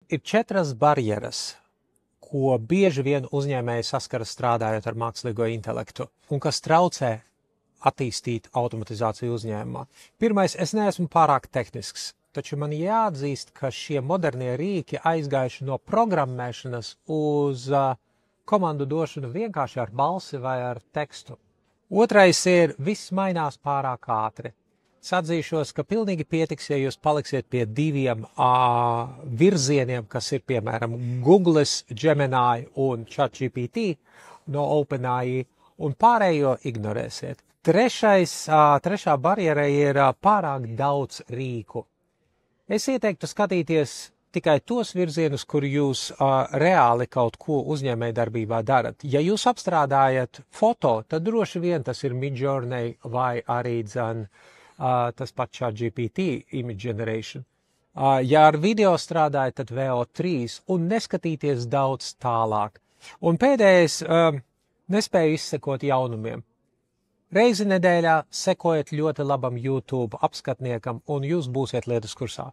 Ir 4 barjeras, ko bieži vien uzņēmēji saskaras strādājot ar mākslīgo intelektu un kas traucē attīstīt automatizāciju uzņēmumā. Pirmais, es neesmu pārāk tehnisks, taču man jāatzīst, ka šie modernie rīki aizgājuši no programmēšanas uz komandu došanu vienkārši ar balsi vai ar tekstu. Otrais ir, viss mainās pārāk ātri. Es atzīšos, ka pilnīgi pietiks, ja jūs paliksiet pie 2 virzieniem, kas ir, piemēram, Google, Gemini un ChatGPT no OpenAI, un pārējo ignorēsiet. Trešā barjera ir pārāk daudz rīku. Es ieteiktu skatīties tikai tos virzienus, kur jūs reāli kaut ko uzņēmējdarbībā darat. Ja jūs apstrādājat foto, tad droši vien tas ir Midjourney vai arī tas pats ChatGPT image generation. Ja ar video strādājat, tad VO3 un neskatīties daudz tālāk. Un pēdējais, nespēju izsekot jaunumiem. Reizi nedēļā sekojiet ļoti labam YouTube apskatniekam un jūs būsiet lietas kursā.